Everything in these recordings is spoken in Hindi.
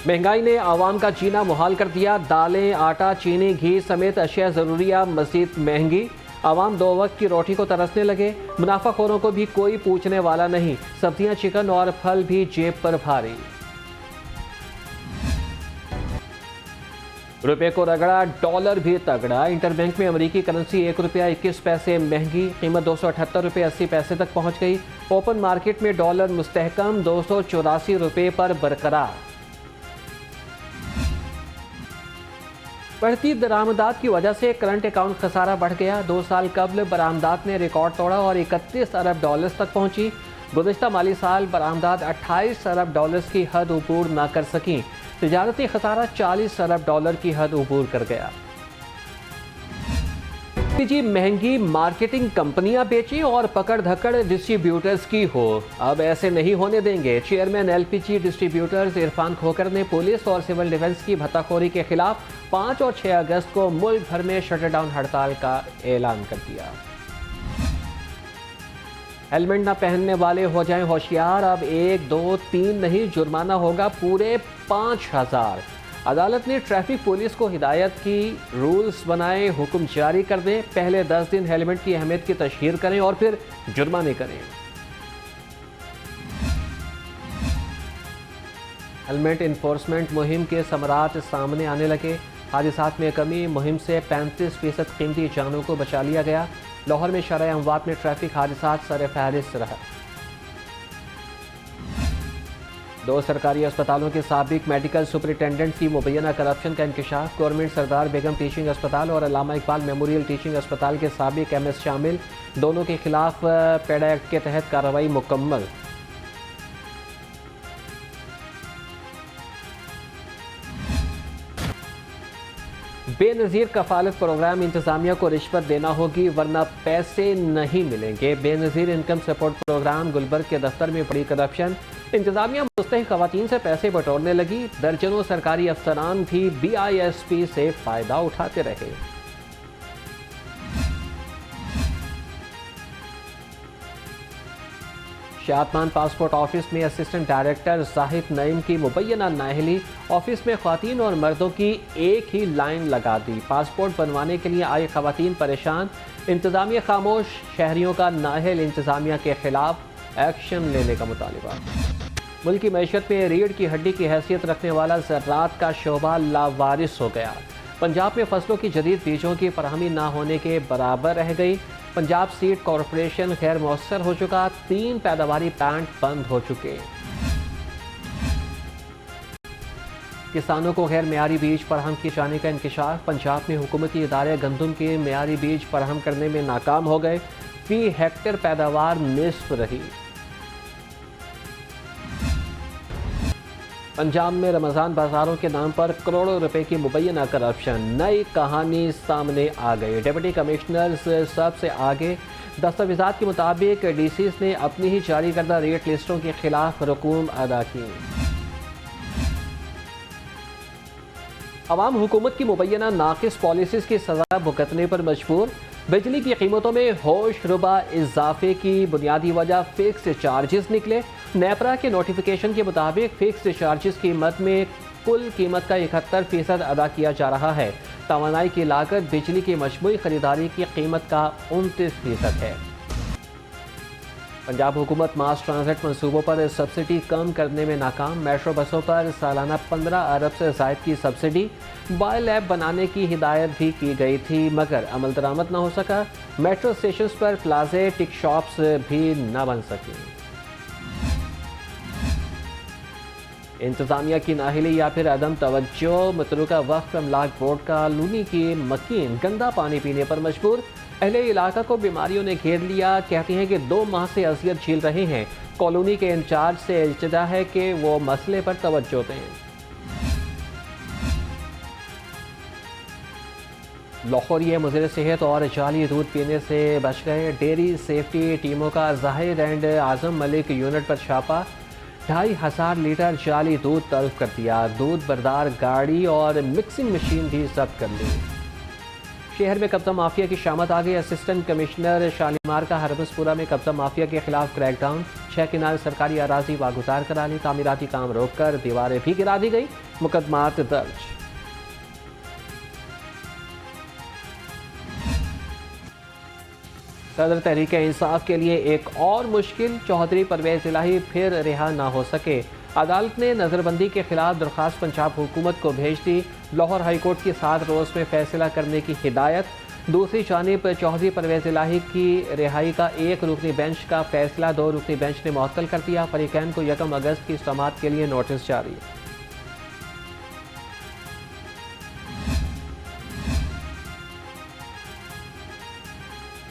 महंगाई ने आवाम का जीना मुहाल कर दिया। दालें, आटा, चीनी, घी समेत अशिया ज़रूरिया मज़ीद महंगी। आवाम 2 वक्त की रोटी को तरसने लगे। मुनाफाखोरों को भी कोई पूछने वाला नहीं। सब्जियां, चिकन और फल भी जेब पर भारी। रुपए को रगड़ा, डॉलर भी तगड़ा। इंटरबैंक में अमेरिकी करेंसी 1 रुपया 21 पैसे महंगी, कीमत 278 रुपये 80 पैसे तक पहुंच गई। ओपन मार्केट में डॉलर मुस्तहकम 284 रुपये पर बरकरार। बढ़ती दरामदात की वजह से करंट अकाउंट खसारा बढ़ गया। 2 साल कबल बरामदात ने रिकॉर्ड तोड़ा और 31 अरब डॉलर्स तक पहुंची। गुज़िश्ता माली साल बरामदात 28 अरब डॉलर्स की हद अबूर ना कर सकी। तिजारती खसारा 40 अरब डॉलर की हद अबूर कर गया। एलपीजी महंगी मार्केटिंग कंपनियां बेची और पकड़ धकड़ डिस्ट्रीब्यूटर्स की हो। अब ऐसे नहीं होने देंगे। चेयरमैन एलपीजी डिस्ट्रीब्यूटर्स इरफान खोकर ने पुलिस और सिविल डिफेंस की भत्ताखोरी के खिलाफ 5 और 6 अगस्त को मुल्क भर में शटरडाउन हड़ताल का ऐलान कर दिया। हेलमेट न पहनने वाले हो जाएं होशियार। अब 1, 2, 3 नहीं, जुर्माना होगा पूरे 5000। अदालत ने ट्रैफिक पुलिस को हिदायत की, रूल्स बनाए, हुक्म जारी कर दें। पहले 10 दिन हेलमेट की अहमियत की तशहीर करें और फिर जुर्माने करें। हेलमेट इन्फोर्समेंट मुहिम के समरात सामने आने लगे। हादिसात में कमी, मुहिम से 35% कीमती जानों को बचा लिया गया। लाहौर में शरह अमवात में ट्रैफिक हादिसात सर फहरिस्त रहा। 2 सरकारी अस्पतालों के साबिक मेडिकल सुपरिटेंडेंट की मुबैना करप्शन का इंकशाफ। गवर्नमेंट सरदार बेगम टीचिंग अस्पताल और अल्लामा इकबाल मेमोरियल टीचिंग अस्पताल के साबिक एमएस शामिल। दोनों के खिलाफ पेडा एक्ट के तहत कार्रवाई मुकम्मल। बेनज़ीर कफालत प्रोग्राम इंतजामिया को रिश्वत देना होगी वरना पैसे नहीं मिलेंगे। Benazir income support programme Gulberg के दफ्तर में बड़ी करप्शन। इंतजामिया मुस्तहिक खवातीन से पैसे बटोरने लगी। दर्जनों सरकारी अफसरान भी BISP से फायदा उठाते रहे। शादमान पासपोर्ट ऑफिस में असिस्टेंट डायरेक्टर जाहिद नईम की मुबैना नाअहली। ऑफिस में ख्वातीन और मर्दों की एक ही लाइन लगा दी। पासपोर्ट बनवाने के लिए आई ख्वातीन परेशान। इंतजामिया खामोश। शहरियों का नाअहल इंतजामिया के खिलाफ एक्शन लेने का मुतालिबा। मुल्क की मैशत में रीढ़ की हड्डी की हैसियत रखने वाला ज़राअत का शोबा लावारिस हो गया। पंजाब में फसलों की जदीद बीजों की फराहमी ना होने के बराबर रह गई। पंजाब सीड कॉरपोरेशन गैर मौसर हो चुका। 3 पैदावारी प्लांट बंद हो चुके। किसानों को गैर मेयारी बीज फराहम किए जाने का इंकशाफ। पंजाब में हुकूमती इदारे गंदम के मेयारी बीज फराहम करने में नाकाम हो गए। फी हेक्टेयर पैदावार निस्फ रही। पंजाब में रमज़ान बाजारों के नाम पर करोड़ों रुपए की मुबैना करप्शन। नई कहानी सामने आ गई। डिप्टी कमिश्नर्स सबसे आगे। दस्तावेज़ात के मुताबिक DCs ने अपनी ही जारी करदा रेट लिस्टों के खिलाफ रकूम अदा की। अवाम हुकूमत की मुबैना नाकिस पॉलिसीज़ की सज़ा भुगतने पर मजबूर। बिजली की कीमतों में होश रुबा इजाफे की बुनियादी वजह फिक्स चार्जेस निकले। नेपरा के नोटिफिकेशन के मुताबिक फिक्स चार्जेस कीमत में कुल कीमत का 71% अदा किया जा रहा है। तवानाई की लागत बिजली की मजमूई खरीदारी की कीमत का 29% है। पंजाब हुकूमत मास ट्रांजिट मनसूबों पर सब्सिडी कम करने में नाकाम। मेट्रो बसों पर सालाना 15 अरब से ज़ायद की सब्सिडी। मोबाइल ऐप बनाने की हिदायत भी की गई थी मगर अमल दरामद न हो सका। मेट्रो स्टेशन पर प्लाजे टिक शॉप्स भी न बन सकी। इंतजामिया की नाहिली या फिर अदम तवज्जो। मुतलका वक्फ अमलाक बोर्ड का लूनी की मकीन गंदा पानी पीने पर मजबूर। अहले इलाका को बीमारियों ने घेर लिया। कहते हैं कि 2 माह से अजियत झेल रहे हैं। कॉलोनी के इंचार्ज से इल्तिजा है कि वो मसले पर तवज्जो दें। लाहौरिये मुज़र सेहत और जाली दूध पीने से बच गए। डेयरी सेफ्टी टीमों का ज़ाहिर एंड आज़म मलिक यूनिट पर छापा। 2500 लीटर जाली दूध तल्फ कर दिया। दूध बरदार गाड़ी और मिक्सिंग मशीन भी जब्त कर ली। शहर में कब्जा माफिया की शामत आ गई। असिस्टेंट कमिश्नर शालीमार का हरबसपुरा में कब्जा माफिया के खिलाफ क्रैकडाउन। 6 किनारे सरकारी अराजी वागुजार करा ली। तामीराती काम रोककर दीवारें भी गिरा दी गई। मुकदमात दर्ज। सदर तहरीक इंसाफ के लिए एक और मुश्किल, चौधरी परवेज इलाही फिर रिहा ना हो सके। अदालत ने नज़रबंदी के खिलाफ दरख्वास्त पंजाब हुकूमत को भेज दी। लाहौर हाईकोर्ट की 7 रोज़ में फैसला करने की हिदायत। दूसरी जानिब चौधरी परवेज इलाही की रिहाई का एक रुकनी बेंच का फैसला 2 रुकनी बेंच ने मुअत्तल कर दिया। फरीकैन को 1 अगस्त की समाअत के लिए नोटिस जारी।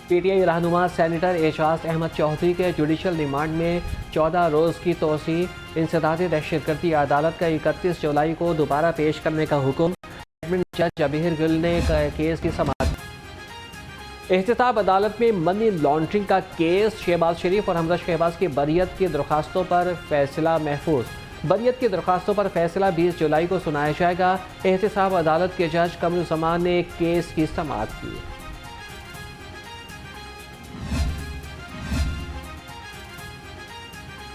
PTI रहनुमा सेनेटर एजाज अहमद चौधरी के जुडिशल रिमांड में 14 रोज़ की तोसी। इंसदाद दहशतगर्दी अदालत का 31 जुलाई को दोबारा पेश करने का हुक्म। एडमिन जज अबीर गिल ने केस की समाअत। एहतिसाब अदालत में मनी लॉन्ड्रिंग का केस, शहबाज शरीफ और हमजा शहबाज की बरियत की दरख्वास्तों पर फैसला महफूज। बरियत की दरख्वास्तों पर फैसला 20 जुलाई को सुनाया जाएगा। एहतिसाब अदालत के जज कमरुज़्ज़मान ने केस की समाअत की।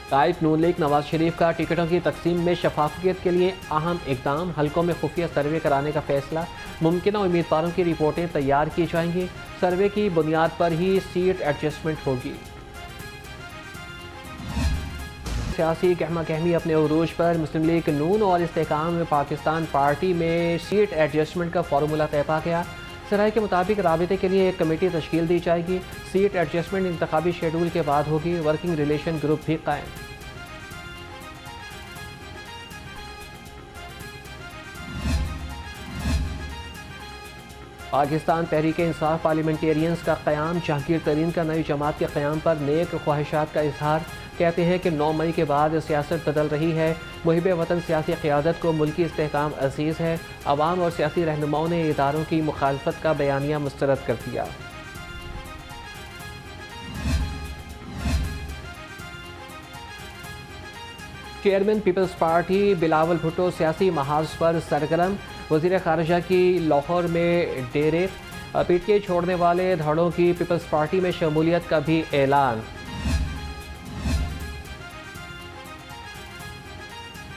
कायद नून लीग नवाज शरीफ का टिकटों की तकसीम में शफाफियत के लिए अहम इकदाम। हल्कों में खुफिया सर्वे कराने का फैसला। मुमकिन उम्मीदवारों की रिपोर्टें तैयार की जाएंगी। सर्वे की बुनियाद पर ही सीट एडजस्टमेंट होगी। सियासी कहमा कहमी अपने उरूज पर। मुस्लिम लीग नून और इस्तेहकाम पाकिस्तान पार्टी में सीट एडजस्टमेंट का फार्मूला तय पा गया। सराय के मुताबिक राबिते के लिए एक कमेटी तश्कील दी जाएगी। सीट एडजस्टमेंट इंतखाबी शेड्यूल के बाद होगी। वर्किंग रिलेशन ग्रुप भी कायम। पाकिस्तान तहरीक इंसाफ पार्लियामेंटेरियंस का क़याम। जहांगीर तरीन का नई जमात के क़याम पर नेक ख्वाहिशात का इजहार। कहते हैं कि 9 मई के बाद सियासत बदल रही है। मुहिब वतन सियासी क़यादत को मुल्की इस्तेहकाम अजीज़ है। अवाम और सियासी रहनुमाओं ने इदारों की मुखालफत का बयानिया मुस्तरद कर दिया। चेयरमैन पीपल्स पार्टी बिलावल भुट्टो सियासी महाज पर सरगर्म। वज़ीर ख़ारिजा की लाहौर में डेरे। PTI छोड़ने वाले धड़ों की पीपल्स पार्टी में शमूलियत का भी ऐलान।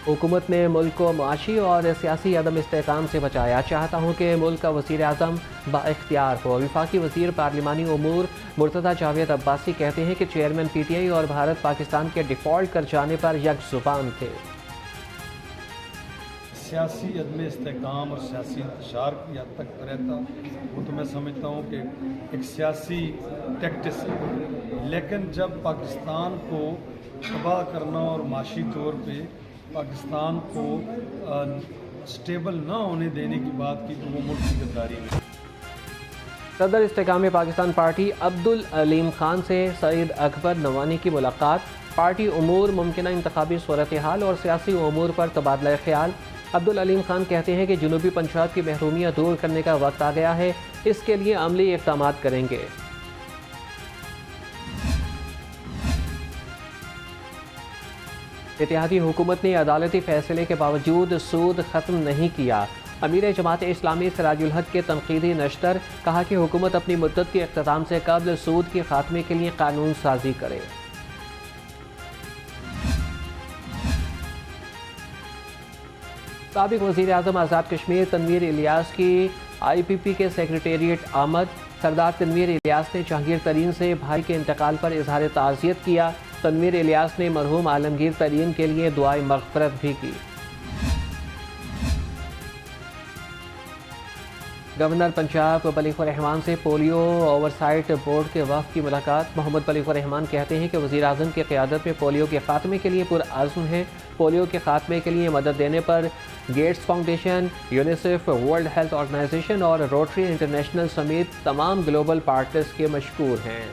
हुकूमत ने मुल्क को माशी और सियासी अदम इस्तेहकाम से बचाया। चाहता हूँ कि मुल्क का वज़ीर आज़म बाइख्तियार हो। वफाकी वज़ीर पार्लिमानी उमूर मुर्तज़ा जावेद अब्बासी कहते हैं कि चेयरमैन PTI और भारत पाकिस्तान के डिफ़ॉल्ट कर जाने पर यकजुबान थे। सियासी अदम इस्तेहकाम और सियासी इंतशार की हद तक रहता, वो तो मैं समझता हूँ कि एक सियासी टैक्टिस है। लेकिन जब पाकिस्तान को तबाह करना और माशी तौर पे पाकिस्तान को स्टेबल ना होने देने की बात की, तो वो मुल्क की गद्दारी है। सदर इस्तेहकाम पाकिस्तान पार्टी अब्दुल अलीम खान से सईद अकबर नवानी की मुलाकात। पार्टी उमूर, मुमकिना इंतखाबी सूरत हाल और सियासी उमूर पर तबादला ख्याल। अब्दुल अलीम खान कहते हैं कि जनूबी पंजाब की महरूमियाँ दूर करने का वक्त आ गया है। इसके लिए अमली इक़दाम करेंगे। इत्तेहादी हुकूमत ने अदालती फैसले के बावजूद सूद ख़त्म नहीं किया। अमीर जमात इस्लामी सिराजुल हक के तनकीदी नश्तर। कहा कि हुकूमत अपनी मुद्दत के इख्तिताम से कब्ल सूद के खात्मे के लिए कानून साजी करे। साबिक वज़ीर आज़म आज़ाद कश्मीर तनवीर इलियास की IPP के सेक्रेटेरिएट आमद। सरदार तनवीर इलियास ने जहांगीर तरीन से भाई के इंतकाल पर इजहार ताज़ियत किया। तनवीर इलियास ने मरहूम आलमगीर तरीन के लिए दुआए मग़फ़िरत भी की। गवर्नर पंजाब बलीग़ुर रहमान से पोलियो ओवरसाइट बोर्ड के वफ़द की मुलाकात। मोहम्मद बलीग़ुर रहमान कहते हैं कि वज़ीर आज़म की क़यादत में पोलियो के ख़ात्मे के लिए पुरअज़्म है। पोलियो के ख़ात्मे के लिए मदद देने पर Gates Foundation, UNICEF, World Health Organization और रोटरी इंटरनेशनल समेत तमाम ग्लोबल पार्टनर्स के मशकूर हैं।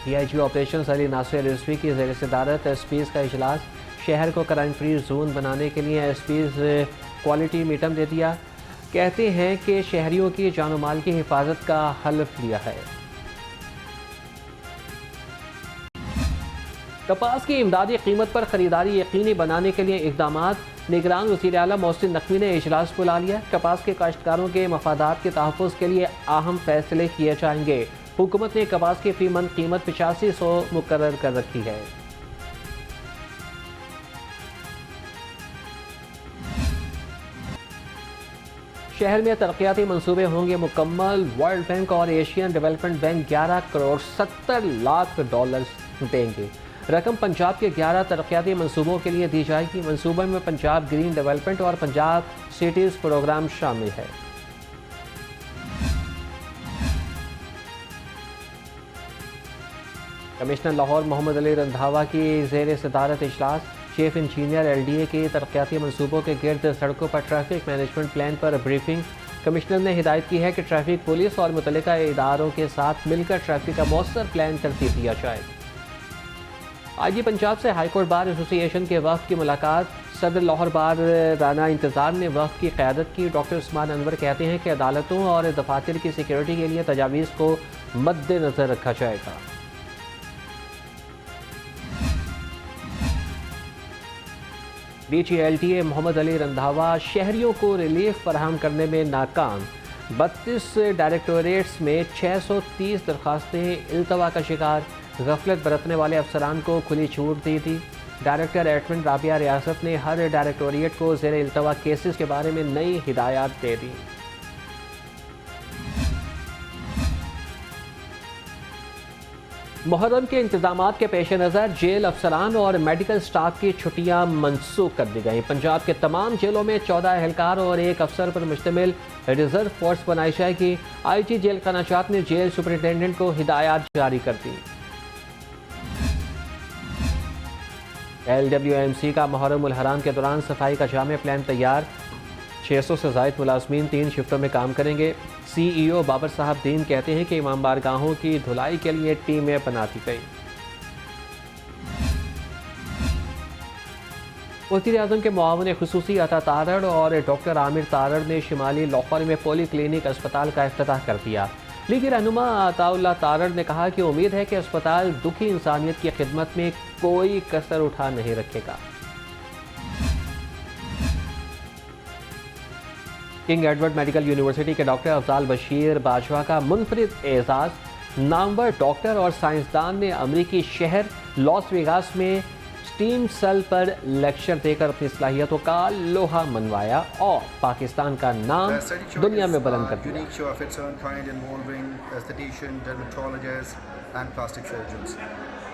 DIG ऑपरेशन अली नासिर रिजवी की ज़ेर सदारत SPs का इजलास। शहर को क्राइम फ्री जोन बनाने के लिए SPs क्वालिटी मीटम दे दिया। कहते हैं कि शहरियों की जान माल की हिफाजत का हल्फ लिया है। कपास की इमदादी कीमत पर खरीदारी यकीनी बनाने के लिए इकदाम। निगरान वज़ीर आला मोहसिन नकवी ने इजलास बुला लिया। कपास के काश्तकारों के मफादात के तहफ़्फ़ुज़ के लिए अहम फैसले किए जाएंगे। हुकूमत ने कपास की फी मन कीमत 8500 मुकर्रर कर रखी है। शहर में तरक्याती मंसूबे होंगे मुकम्मल। वर्ल्ड बैंक और Asian development bank 11 crore 70 lakh dollar देंगे। रकम पंजाब के 11 तरक्याती मंसूबों के लिए दी जाएगी। मंसूबे में पंजाब ग्रीन डेवलपमेंट और पंजाब सिटीज़ प्रोग्राम शामिल है। कमिश्नर लाहौर मोहम्मद अली रंधावा की ज़ेर सदारत इजलास। चीफ इंजीनियर LDA के तरक्याती मंसूबों के गिर्द सड़कों पर ट्रैफिक मैनेजमेंट प्लान पर ब्रीफिंग। कमिश्नर ने हिदायत की है कि ट्रैफिक पुलिस और मुतल्लिका इदारों के साथ मिलकर ट्रैफिक का मौसर प्लान तरतीब दिया जाए। IG पंजाब से हाईकोर्ट बार एसोसिएशन के वफ़द की मुलाकात। सदर लाहौर बार राना इंतज़ार ने वफ़द की क़यादत की। डॉक्टर उस्मान अनवर कहते हैं कि अदालतों और दफातर की सिक्योरिटी के लिए तजावीज़ को मद्देनज़र रखा जाएगा। DG LTA मोहम्मद अली रंधावा शहरियों को रिलीफ फराहम करने में नाकाम। 32 डायरेक्टोरेट्स में 630 दरख्वास्तें इल्तवा का शिकार। गफलत बरतने वाले अफसरान को खुली छूट दी थी। डायरेक्टर एडमिन राबिया रियासत ने हर डायरेक्टोरेट को ज़ेर इल्तवा केसेस के बारे में नई हिदायत दे दी। मुहर्रम के इंतजामात के पेश नज़र जेल अफसरान और मेडिकल स्टाफ की छुट्टियां मनसूख कर दी गई। पंजाब के तमाम जेलों में 14 एहलकार और 1 अफसर पर मुश्तमिल रिजर्व फोर्स बनाई जाएगी। IG जेल खानाजात ने जेल सुपरिटेंडेंट को हिदायत जारी कर दी। LWMC का मुहर्रम उल हराम के दौरान सफाई का जामे प्लान तैयार। 600 से ज़ायद मुलाजमीन 3 शिफ्टों में काम करेंगे। CEO बाबर साहब दीन कहते हैं कि इमाम बारगाहों की धुलाई के लिए टीमें बना दी गई। वज़ीर-ए-आज़म के मुआविन खुसूसी अता तारड़ और डॉक्टर आमिर तारड़ ने शिमाली लाहौर में पोली क्लिनिक अस्पताल का इफ्तिताह कर दिया। लीगी रहनुमा अताउल्लाह तारड़ ने कहा कि उम्मीद है कि अस्पताल दुखी इंसानियत की खिदमत में कोई कसर उठा नहीं रखेगा। किंग एडवर्ड मेडिकल यूनिवर्सिटी के डॉक्टर अफजाल बशीर बाजवा का मुनफरिद एजाज़। नामवर डॉक्टर और साइंसदान ने अमरीकी शहर लॉस वेगास में स्टीम सेल पर लेक्चर देकर अपनी सलाहियतों का लोहा मनवाया और पाकिस्तान का नाम दुनिया में बुलंद कर दिया।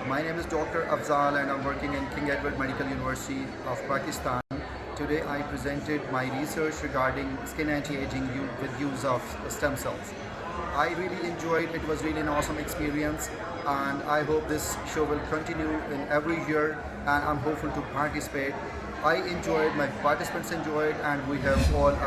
My name is Dr. Afzal and I'm working in King Edward Medical University of Pakistan. Today I presented my research regarding skin anti-aging with use of stem cells. I really enjoyed it. It was really an awesome experience and I hope this show will continue in every year and I'm hopeful to participate. I enjoyed, my participants enjoyed and we have all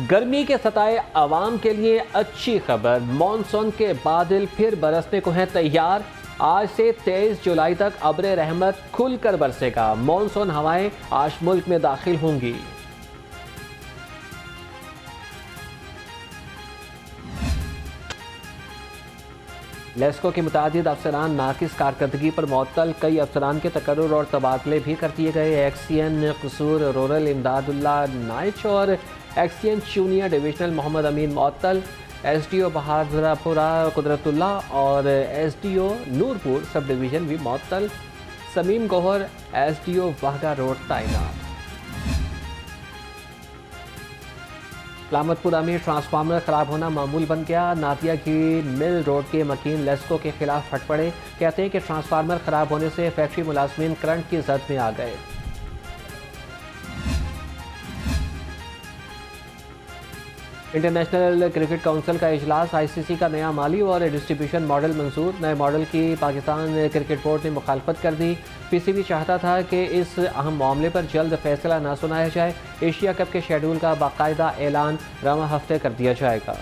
गर्मी के सताए आवाम के लिए अच्छी खबर। मॉनसून के बादल फिर बरसने को हैं तैयार। आज से 23 जुलाई तक अब्र रहमत खुलकर बरसेगा। मॉनसून हवाएं आज मुल्क में दाखिल होंगी। लेस्को के मुतादिद अफसरान नाकिस कारकर्दगी पर मुअत्तल। कई अफसरान के तकर्रुर और तबादले भी कर दिए गए। एक्सियन कसूर रूरल इमदादुल्लाह नाइच और एक्सियन जूनियर डिविजनल मोहम्मद अमीन मुअत्तल। SDO बहादुरपुरा कुदरतुल्ला और SDO नूरपुर सब डिवीज़न भी मुअत्तल। समीम गौहर SDO वाहगा रोड तैनात। सलामतपुरा में ट्रांसफार्मर ख़राब होना मामूल बन गया। नादिया की मिल रोड के मकीन लेस्को के खिलाफ फट पड़े। कहते हैं कि ट्रांसफार्मर ख़राब होने से फैक्ट्री मुलाजमीन करंट की जद में आ गए। इंटरनेशनल क्रिकेट काउंसिल का इजलास। ICC का नया माली और डिस्ट्रीब्यूशन मॉडल मंजूर। नए मॉडल की पाकिस्तान क्रिकेट बोर्ड ने मुखालफत कर दी। PCB चाहता था कि इस अहम मामले पर जल्द फैसला न सुनाया जाए। एशिया कप के शेड्यूल का बाकायदा ऐलान रवां हफ्ते कर दिया जाएगा।